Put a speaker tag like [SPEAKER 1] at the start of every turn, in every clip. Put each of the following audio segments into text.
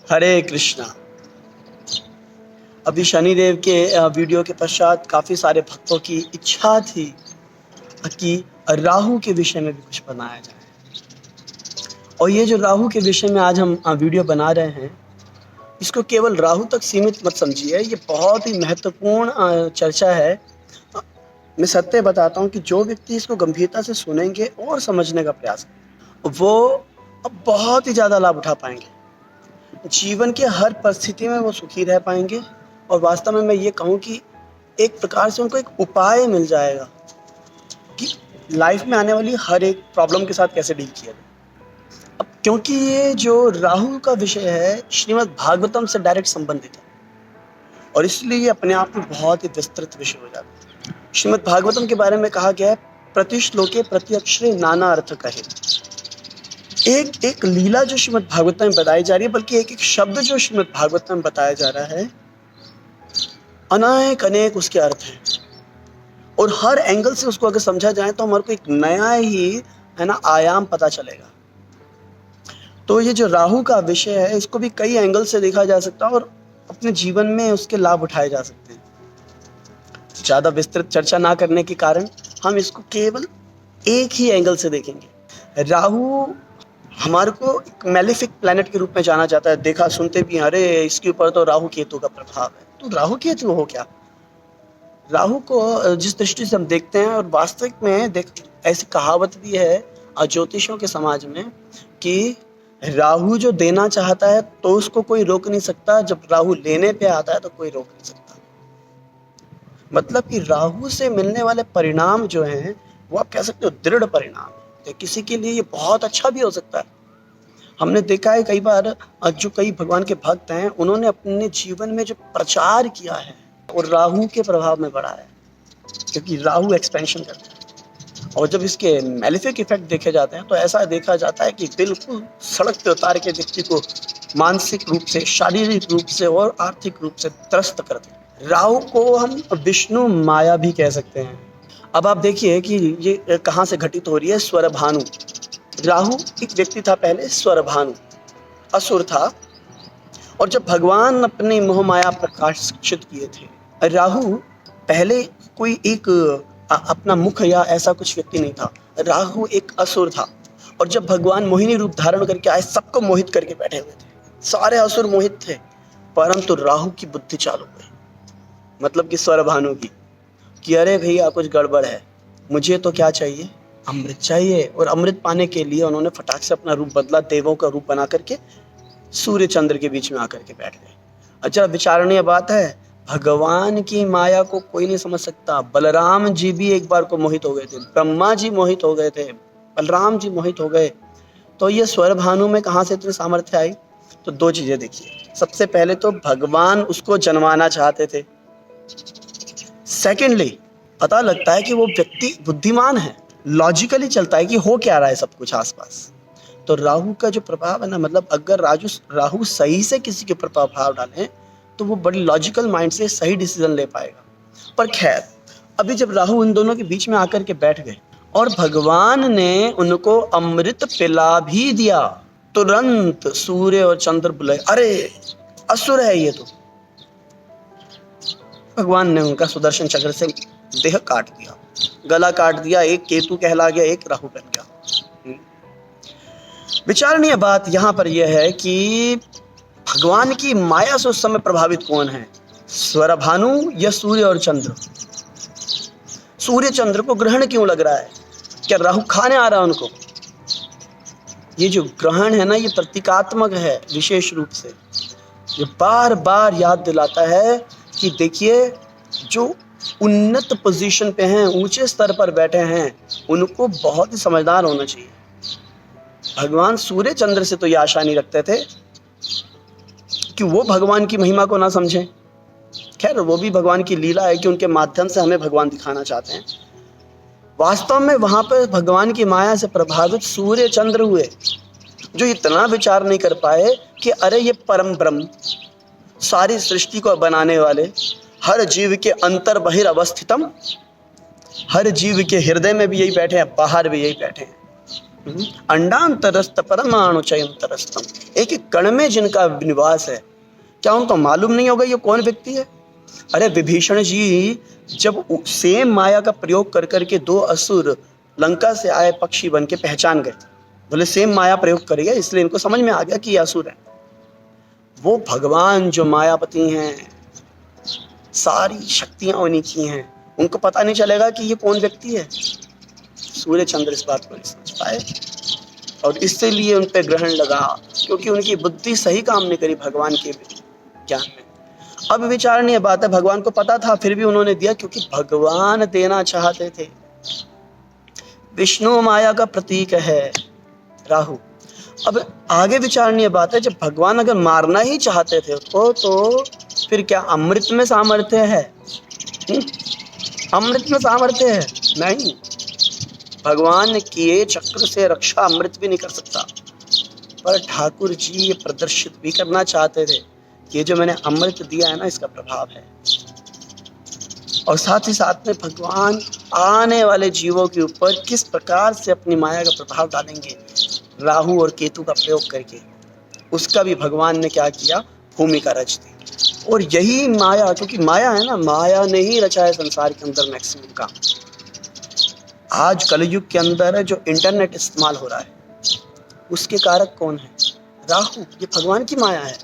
[SPEAKER 1] हरे कृष्णा। अभी शनिदेव के वीडियो के पश्चात काफ़ी सारे भक्तों की इच्छा थी कि राहु के विषय में भी कुछ बनाया जाए। और ये जो राहु के विषय में आज हम वीडियो बना रहे हैं, इसको केवल राहु तक सीमित मत समझिए। ये बहुत ही महत्वपूर्ण चर्चा है। मैं सत्य बताता हूँ कि जो व्यक्ति इसको गंभीरता से सुनेंगे और समझने का प्रयास करेंगे, वो अब बहुत ही ज़्यादा लाभ उठा पाएंगे। जीवन के हर परिस्थिति में वो सुखी रह पाएंगे। और वास्तव में मैं ये कहूँ कि एक प्रकार से उनको एक उपाय मिल जाएगा कि लाइफ में आने वाली हर एक प्रॉब्लम के साथ कैसे डील किया जाए। अब क्योंकि ये जो राहु का विषय है, श्रीमद् भागवतम से डायरेक्ट संबंधित है और इसलिए ये अपने आप में बहुत ही विस्तृत विषय हो जाता है। श्रीमद् भागवतम के बारे में कहा गया है, प्रति श्लोके प्रति अक्षरे नाना अर्थ कहे। एक एक लीला जो श्रीमद् भागवत में बताई जा रही है, बल्कि एक एक शब्द जो श्रीमद् भागवत में बताया जा रहा है, अनेक अनेक उसके अर्थ हैं। और हर एंगल से उसको अगर समझा जाए तो हमारे को एक नया ही आयाम पता चलेगा। तो ये जो राहु का विषय है, इसको भी कई एंगल से देखा जा सकता है और अपने जीवन में उसके लाभ उठाए जा सकते हैं। ज़्यादा विस्तृत चर्चा ना करने के कारण हम इसको केवल एक ही एंगल से देखेंगे। राहु हमारे को एक मैलेफिक प्लैनेट के रूप में जाना जाता है। देखा सुनते भी, अरे इसके ऊपर तो राहु केतु का प्रभाव है। तो राहु केतु हो क्या? राहु को जिस दृष्टि से हम देखते हैं, और वास्तविक में ऐसी कहावत भी है ज्योतिषों के समाज में कि राहु जो देना चाहता है तो उसको कोई रोक नहीं सकता, जब राहु लेने पे आता है तो कोई रोक नहीं सकता। मतलब कि राहु से मिलने वाले परिणाम जो हैं, वो आप कह सकते हो दृढ़ परिणाम है। किसी के लिए ये बहुत अच्छा भी हो सकता है। हमने देखा है कई बार जो कई भगवान के भक्त हैं, उन्होंने अपने जीवन में जो प्रचार किया है और राहु के प्रभाव में बढ़ा है, क्योंकि राहु एक्सपेंशन करता है। और जब इसके मैलेफिक इफेक्ट देखे जाते हैं तो ऐसा देखा जाता है कि बिल्कुल सड़क पे उतार के व्यक्ति को मानसिक रूप से, शारीरिक रूप से और आर्थिक रूप से त्रस्त करते हैं। राहु को हम विष्णु माया भी कह सकते हैं। अब आप देखिए कि ये कहाँ से घटित हो रही है। स्वरभानु, राहु एक व्यक्ति था पहले, स्वरभानु असुर था। और जब भगवान अपनी मोह माया प्रकाशित किए थे, राहु पहले कोई एक अपना मुख या ऐसा कुछ व्यक्ति नहीं था। राहु एक असुर था। और जब भगवान मोहिनी रूप धारण करके आए, सबको मोहित करके बैठे हुए थे। सारे असुर मोहित थे, परंतु राहु की बुद्धि चालू हुई, मतलब कि स्वरभानु की, कि अरे भैया कुछ गड़बड़ है, मुझे तो क्या चाहिए, अमृत चाहिए। और अमृत पाने के लिए उन्होंने फटाक से अपना रूप बदला, देवों का रूप बना करके सूर्य चंद्र के बीच में आकर के बैठ गए। अच्छा, विचारणीय बात है, भगवान की माया को कोई नहीं समझ सकता। बलराम जी भी एक बार को मोहित हो गए थे, ब्रह्मा जी मोहित हो गए थे, बलराम जी मोहित हो गए। तो ये स्वरभानु में कहाँ से इतनी सामर्थ्य आई? तो दो चीजें देखिए। सबसे पहले तो भगवान उसको जन्माना चाहते थे। सेकेंडली, पता लगता है कि वो व्यक्ति बुद्धिमान है, लॉजिकली चलता है कि हो क्या रहा है सब कुछ आसपास। तो राहु का जो प्रभाव है ना, मतलब अगर राहु सही से किसी के ऊपर प्रभाव डालें तो वो बड़ी लॉजिकल माइंड से सही डिसीजन ले पाएगा। पर खैर, अभी जब राहु इन दोनों के बीच में आकर के बैठ गए और भगवान ने उनको अमृत पिला भी दिया, तुरंत सूर्य और चंद्र बुलाए, अरे असुर है ये तो। भगवान ने उनका सुदर्शन चक्र से देह काट दिया, गला काट दिया। एक केतु कहला गया, एक राहु बन गया। विचारणीय बात यहाँ पर यह है कि भगवान की माया से उस समय प्रभावित कौन है, स्वरभानु या सूर्य और चंद्र? सूर्य चंद्र को ग्रहण क्यों लग रहा है? क्या राहु खाने आ रहा है उनको? ये जो ग्रहण है ना, ये प्रतीकात्मक है विशेष रूप से। ये बार बार याद दिलाता है कि देखिए, जो उन्नत पोजीशन पे हैं, ऊंचे स्तर पर बैठे हैं, उनको बहुत ही समझदार होना चाहिए। भगवान सूर्य चंद्र से तो ये आशा नहीं रखते थे कि वो भगवान की महिमा को ना समझें। खैर, वो भी भगवान की लीला है कि उनके माध्यम से हमें भगवान दिखाना चाहते हैं। वास्तव में वहां पर भगवान की माया से प्रभावित सूर्य चंद्र हुए, जो इतना विचार नहीं कर पाए कि अरे ये परम ब्रह्म, सारी सृष्टि को बनाने वाले, हर जीव के अंतर बहिर अवस्थितम, हर जीव के हृदय में भी यही बैठे हैं, बाहर भी यही बैठे हैं। अंडांतरस्त परमाणु चयंतरस्तम, एक एक कण में जिनका निवास है, क्या उनको मालूम नहीं होगा ये कौन व्यक्ति है? अरे विभीषण जी जब सेम माया का प्रयोग कर करके दो असुर लंका से आए पक्षी बन के पहचान गए, बोले सेम माया प्रयोग करेगा, इसलिए इनको समझ में आ गया कि ये असुर है। वो भगवान जो मायापति हैं, सारी शक्तियां उन्हीं की हैं, उनको पता नहीं चलेगा कि ये कौन व्यक्ति है। सूर्य चंद्र इस बात को नहीं समझ पाए और इसलिए उन पे ग्रहण लगा, क्योंकि उनकी बुद्धि सही काम नहीं करी भगवान के ज्ञान में। अब विचारणीय बात है, भगवान को पता था फिर भी उन्होंने दिया, क्योंकि भगवान देना चाहते थे। विष्णु माया का प्रतीक है राहु। अब आगे विचारणीय बात है, जब भगवान अगर मारना ही चाहते थे उसको, तो फिर क्या अमृत में सामर्थ्य है? अमृत में सामर्थ्य है? नहीं, भगवान किए चक्र से रक्षा अमृत भी नहीं कर सकता। पर ठाकुर जी ये प्रदर्शित भी करना चाहते थे, ये जो मैंने अमृत दिया है ना, इसका प्रभाव है। और साथ ही साथ में भगवान आने वाले जीवों के ऊपर किस प्रकार से अपनी माया का प्रभाव डालेंगे राहु और केतु का प्रयोग करके, उसका भी भगवान ने क्या किया, भूमिका रच दी। और यही माया, क्योंकि माया है ना, माया ने ही रचा है संसार के अंदर मैक्सिमम का। आज कलयुग के अंदर जो इंटरनेट इस्तेमाल हो रहा है, उसके कारक कौन है? राहु। ये भगवान की माया है।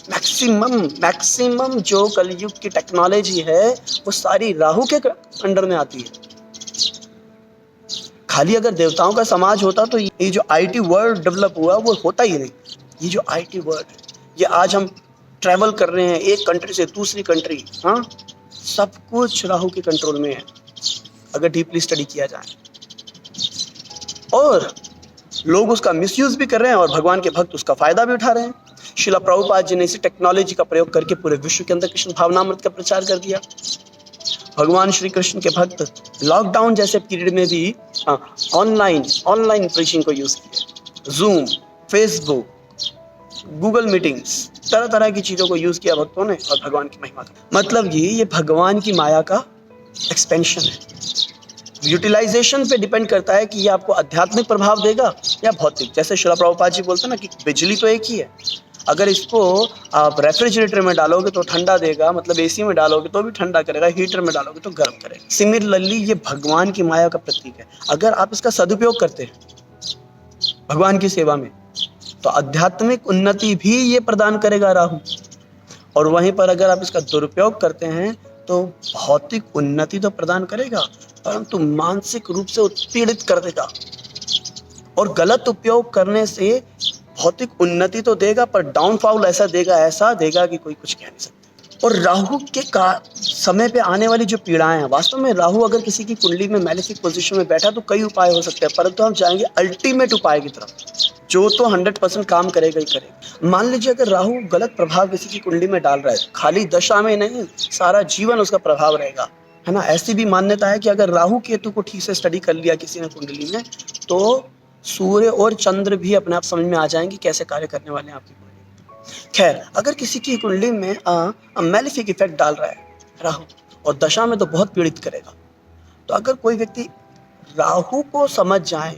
[SPEAKER 1] मैक्सिमम जो कलयुग की टेक्नोलॉजी है वो सारी राहु के अंडर में आती है। खाली अगर देवताओं का समाज होता तो ये जो आईटी वर्ल्ड डेवलप हुआ वो होता ही नहीं। ये जो आईटी वर्ल्ड, ये आज हम ट्रैवल कर रहे हैं एक कंट्री से दूसरी कंट्री, हाँ, सब कुछ राहु के कंट्रोल में है अगर डीपली स्टडी किया जाए। और लोग उसका मिसयूज भी कर रहे हैं और भगवान के भक्त उसका फायदा भी उठा रहे हैं। शिला प्रभुपाद जी ने इसी टेक्नोलॉजी का प्रयोग करके पूरे विश्व के अंदर कृष्ण भावनामृत का प्रचार कर दिया। भगवान श्री कृष्ण के भक्त लॉकडाउन जैसे पीरियड में भी ऑनलाइन प्रीचिंग को यूज किया। जूम, फेसबुक, गूगल मीटिंग्स, तरह तरह की चीजों को यूज किया भक्तों ने, और भगवान की महिमा का मतलब ये भगवान की माया का एक्सपेंशन है। यूटिलाइजेशन पे डिपेंड करता है कि ये आपको आध्यात्मिक प्रभाव देगा या भौतिक। जैसे शिला प्रभुपाद जी बोलते हैं ना कि बिजली तो एक ही है, अगर इसको आप रेफ्रिजरेटर में डालोगे तो ठंडा देगा, मतलब एसी में डालोगे तो भी ठंडा करेगा, हीटर में डालोगे तो गर्म करेगा। सिमिलरली ये भगवान की माया का प्रतीक है। अगर आप इसका सदुपयोग करते हैं भगवान की सेवा में, तो आध्यात्मिक उन्नति भी ये प्रदान करेगा राहु, और वहीं पर अगर आप इसका दुरुपयोग करते हैं तो भौतिक उन्नति तो प्रदान करेगा, परंतु मानसिक रूप से उत्पीड़ित कर देगा। और गलत उपयोग करने से भौतिक उन्नति तो देगा, पर डाउनफॉल ऐसा देगा कि कोई कुछ कह नहीं सकता। और राहु के समय पे आने वाली जो पीड़ाएं हैं, वास्तव में राहु अगर किसी की कुंडली में मैलेफिक पोजीशन में बैठा तो कई उपाय हो सकते हैं, परंतु हम जाएंगे अल्टीमेट उपाय की तरफ, जो तो 100% काम करेगा ही करेगा। मान लीजिए अगर राहु गलत प्रभाव किसी की कुंडली में डाल रहा है, खाली दशा में नहीं, सारा जीवन उसका प्रभाव रहेगा, है ना। ऐसी भी मान्यता है कि अगर राहु केतु को ठीक से स्टडी कर लिया किसी ने कुंडली में, तो सूर्य और चंद्र भी अपने आप समझ में आ जाएंगे कैसे कार्य करने वाले हैं आपकी कुंडली। खैर, अगर किसी की कुंडली में मैलेफिक इफेक्ट डाल रहा है राहु, और दशा में तो बहुत पीड़ित करेगा, तो अगर कोई व्यक्ति राहु को समझ जाए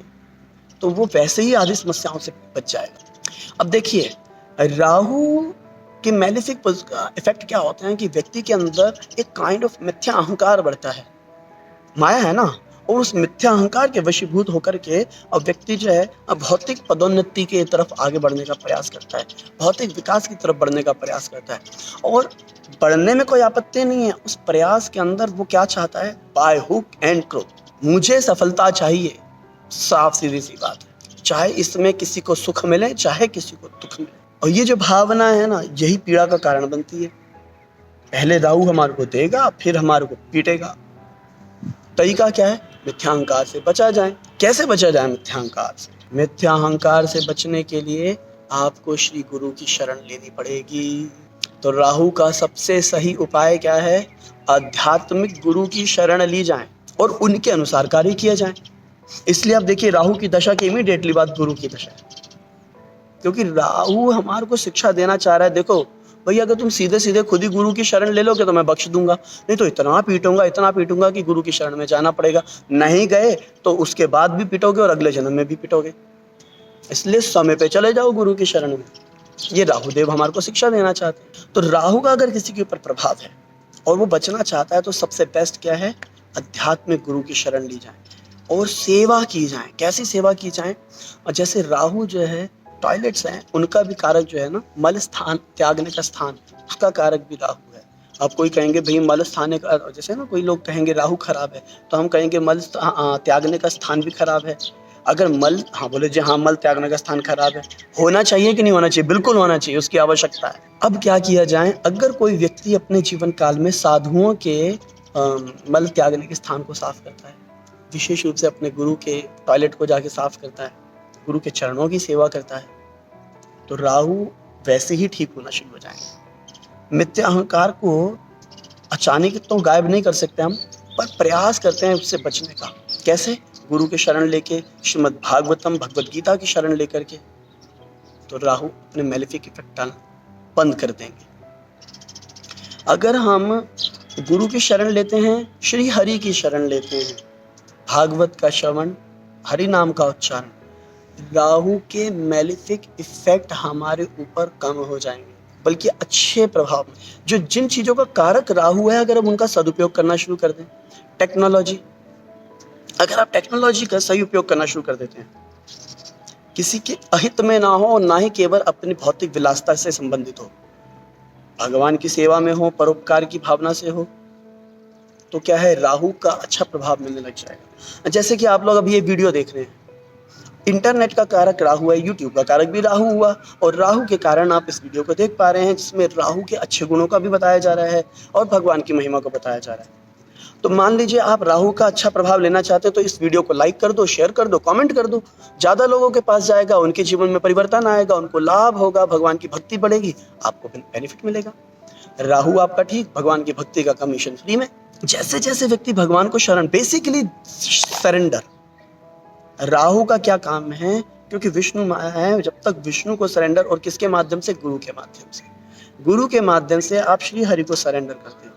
[SPEAKER 1] तो वो वैसे ही आधी समस्याओं से बच जाएगा। अब देखिए, राहु के मैलेफिक इफेक्ट क्या होते हैं कि व्यक्ति के अंदर एक काइंड ऑफ मिथ्या अहंकार बढ़ता है। माया है ना, और उस मिथ्या अहंकार के वशीभूत होकर के अब व्यक्ति जो है भौतिक पदोन्नति के तरफ आगे बढ़ने का प्रयास करता है, भौतिक विकास की तरफ बढ़ने का प्रयास करता है। और बढ़ने में कोई आपत्ति नहीं है, उस प्रयास के अंदर वो क्या चाहता है, बाय हुक एंड क्रोक, मुझे सफलता चाहिए। साफ सीधी सी बात है, चाहे इसमें किसी को सुख मिले चाहे किसी को दुख मिले। और ये जो भावना है ना, यही पीड़ा का कारण बनती है। पहले राहु हमारे को देगा, फिर हमारे को पीटेगा। तरीका क्या है, मिथ्याहंकार से बचा जाए। कैसे बचा जाए मिथ्याहंकार से? मिथ्याहंकार से बचने के लिए आपको श्री गुरु की शरण लेनी पड़ेगी। तो राहु का सबसे सही उपाय क्या है, आध्यात्मिक गुरु की शरण ली जाए और उनके अनुसार कार्य किया जाए। इसलिए आप देखिए, राहु की दशा के इमीडिएटली बाद गुरु की दशा है, क्योंकि राहु हमारे को शिक्षा देना चाह रहा है। देखो, भैया अगर तुम सीधे सीधे खुद ही गुरु की शरण ले लोगे तो मैं बख्श दूंगा, नहीं तो इतना पीटूंगा कि गुरु की शरण में जाना पड़ेगा। नहीं गए तो उसके बाद भी पिटोगे और अगले जन्म में भी पिटोगे। इसलिए समय पे चले जाओ गुरु की शरण में। ये राहुदेव हमारे को शिक्षा देना चाहते हैं। तो राहु का अगर किसी के ऊपर प्रभाव है और वो बचना चाहता है तो सबसे बेस्ट क्या है, आध्यात्मिक गुरु की शरण ली जाए और सेवा की जाए। कैसी सेवा की जाए, और जैसे राहु जो है टॉयलेट्स हैं उनका भी कारक जो है ना, मल स्थान त्यागने का स्थान, उसका कारक भी राहु है। आप कोई कहेंगे भाई मल स्थान का, जैसे ना कोई लोग कहेंगे राहु खराब है, तो हम कहेंगे मल त्यागने का स्थान भी खराब है। अगर मल, हाँ बोले जी हाँ मल त्यागने का स्थान खराब है, होना चाहिए कि नहीं होना चाहिए, बिल्कुल होना चाहिए, उसकी आवश्यकता है। अब क्या किया जाए, अगर कोई व्यक्ति अपने जीवन काल में साधुओं के मल त्यागने के स्थान को साफ करता है, विशेष रूप से अपने गुरु के टॉयलेट को जाके साफ करता है, गुरु के चरणों की सेवा करता है, तो राहु वैसे ही ठीक होना शुरू हो जाएंगे। मिथ्या अहंकार को अचानक तो गायब नहीं कर सकते हम, पर प्रयास करते हैं उससे बचने का। कैसे, गुरु के शरण लेके, श्रीमद् भागवतम भगवद गीता की शरण लेकर के, तो राहु अपने मैलेफिक इफेक्ट डालना बंद कर देंगे। अगर हम गुरु की शरण लेते हैं, श्री हरि की शरण लेते हैं, भागवत का श्रवण, हरि नाम का उच्चारण, राहु के मैलेफिक इफेक्ट हमारे ऊपर कम हो जाएंगे, बल्कि अच्छे प्रभाव। जो जिन चीजों का कारक राहु है, अगर हम उनका सदुपयोग करना शुरू कर दें, टेक्नोलॉजी, अगर आप टेक्नोलॉजी का सही उपयोग करना शुरू कर देते हैं, किसी के अहित में ना हो और ना ही केवल अपनी भौतिक विलासता से संबंधित हो, भगवान की सेवा में हो, परोपकार की भावना से हो, तो क्या है, राहु का अच्छा प्रभाव मिलने लग जाएगा। जैसे कि आप लोग अभी ये वीडियो देख रहे हैं, इंटरनेट का कारक राहु है, यूट्यूब का कारक भी राहु हुआ, और राहु के कारण आप इस वीडियो को देख पा रहे हैं, जिसमें राहु के अच्छे गुणों का भी बताया जा रहा है और भगवान की महिमा को बताया जा रहा है। तो मान लीजिए आप राहु का अच्छा प्रभाव लेना चाहते हैं, तो इस वीडियो को लाइक कर दो, शेयर कर दो, कमेंट कर दो, ज्यादा लोगों के पास जाएगा, उनके जीवन में परिवर्तन आएगा, उनको लाभ होगा, भगवान की भक्ति बढ़ेगी, आपको बेनिफिट मिलेगा। राहु आपका ठीक, भगवान की भक्ति का कमीशन फ्री में। जैसे जैसे व्यक्ति भगवान को शरण, बेसिकली सरेंडर, राहु का क्या काम है, क्योंकि विष्णु माया है, जब तक विष्णु को सरेंडर, और किसके माध्यम से, गुरु के माध्यम से, गुरु के माध्यम से आप श्री हरि को सरेंडर करते हो,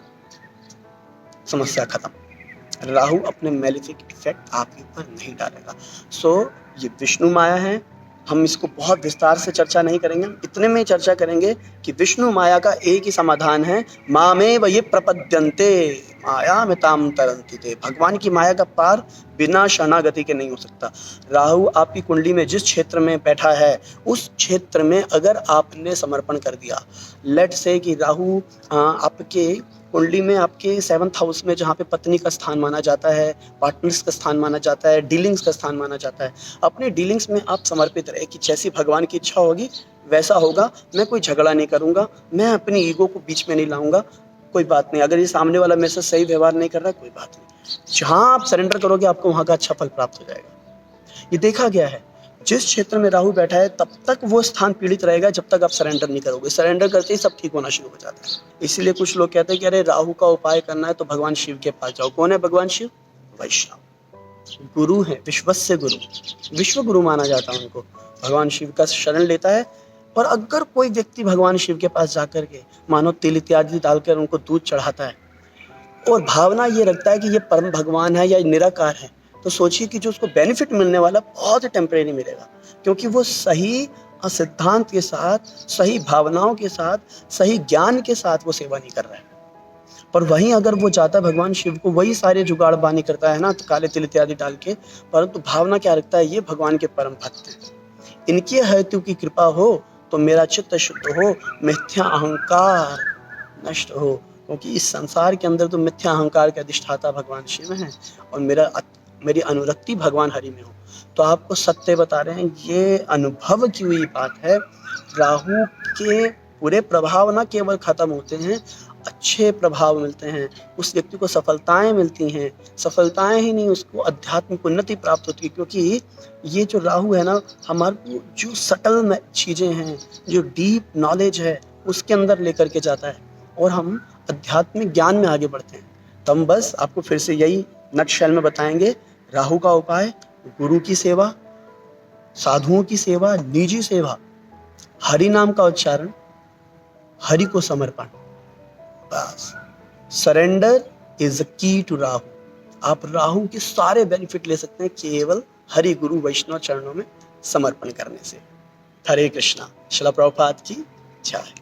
[SPEAKER 1] समस्या खत्म। राहु अपने मैलेफिक इफेक्ट आपके ऊपर नहीं डालेगा। सो ये विष्णु माया है, हम इसको बहुत विस्तार से चर्चा नहीं करेंगे, इतने में चर्चा करेंगे कि विष्णु माया का एक ही समाधान है, मामेव ये प्रपद्यन्ते मायामितां तरन्ति ते। भगवान की माया का पार बिना शरणागति के नहीं हो सकता। राहु आपकी कुंडली में जिस क्षेत्र में बैठा है, उस क्षेत्र में अगर आपने समर्पण कर दिया, लेट से कि राहु आपके कुंडली में, आपके 7th हाउस में, जहाँ पे पत्नी का स्थान माना जाता है, पार्टनर्स का स्थान माना जाता है, डीलिंग्स का स्थान माना जाता है, अपने डीलिंग्स में आप समर्पित रहे कि जैसी भगवान की इच्छा होगी वैसा होगा, मैं कोई झगड़ा नहीं करूंगा, मैं अपनी ईगो को बीच में नहीं लाऊंगा, कोई बात नहीं, अगर ये सामने वाला मेरे से सही व्यवहार नहीं कर रहा, कोई बात नहीं। जहाँ आप सरेंडर करोगे, आपको वहाँ का अच्छा फल प्राप्त हो जाएगा। ये देखा गया है, जिस क्षेत्र में राहु बैठा है तब तक वो स्थान पीड़ित रहेगा जब तक आप सरेंडर नहीं करोगे। सरेंडर करते ही सब ठीक होना शुरू हो जाता है। इसीलिए कुछ लोग कहते हैं कि अरे राहु का उपाय करना है तो भगवान शिव के पास जाओ। कौन है भगवान शिव? वैष्णव गुरु है, विश्वस्य गुरु, विश्व गुरु माना जाता है उनको। भगवान शिव का शरण लेता है, और अगर कोई व्यक्ति भगवान शिव के पास जाकर के मानो तिल इत्यादि डालकर उनको दूध चढ़ाता है और भावना ये रखता है कि ये परम भगवान है या निराकार है, तो सोचिए कि जो उसको बेनिफिट मिलने वाला बहुत टेम्परेरी मिलेगा, क्योंकि वो सही सिद्धांत के साथ, सही भावनाओं के साथ, सही ज्ञान के साथ वो सेवा नहीं कर रहा है। पर वहीं अगर वो जाता है भगवान शिव को, वही सारे जुगाड़ बानी करता है ना, तो काले तिल इत्यादि डाल के, परंतु भावना क्या रखता है, ये भगवान के परम भक्त हैं, इनकी हेतु की कृपा हो तो मेरा चित्त शुद्ध हो, मिथ्या अहंकार नष्ट हो, क्योंकि इस संसार के अंदर तो मिथ्या अहंकार के अधिष्ठाता भगवान शिव हैं, और मेरी अनुरक्ति भगवान हरि में हो। तो आपको सत्य बता रहे हैं, ये अनुभव की हुई बात है। राहु के पूरे प्रभाव ना केवल खत्म होते हैं, अच्छे प्रभाव मिलते हैं, उस व्यक्ति को सफलताएं मिलती हैं। सफलताएं ही नहीं, उसको आध्यात्मिक उन्नति प्राप्त होती है, क्योंकि ये जो राहु है ना, हमारे को जो सटल चीजें हैं, जो डीप नॉलेज है, उसके अंदर लेकर के जाता है, और हम आध्यात्मिक ज्ञान में आगे बढ़ते हैं। तो हम बस आपको फिर से यही नटशेल में बताएंगे, राहु का उपाय, गुरु की सेवा, साधुओं की सेवा, निजी सेवा, हरि नाम का उच्चारण, हरि को समर्पण, बस। Surrender is the key to Rahu. आप राहु के सारे बेनिफिट ले सकते हैं केवल हरि गुरु वैष्णव चरणों में समर्पण करने से। हरे कृष्णा। श्रील प्रभुपाद की जय।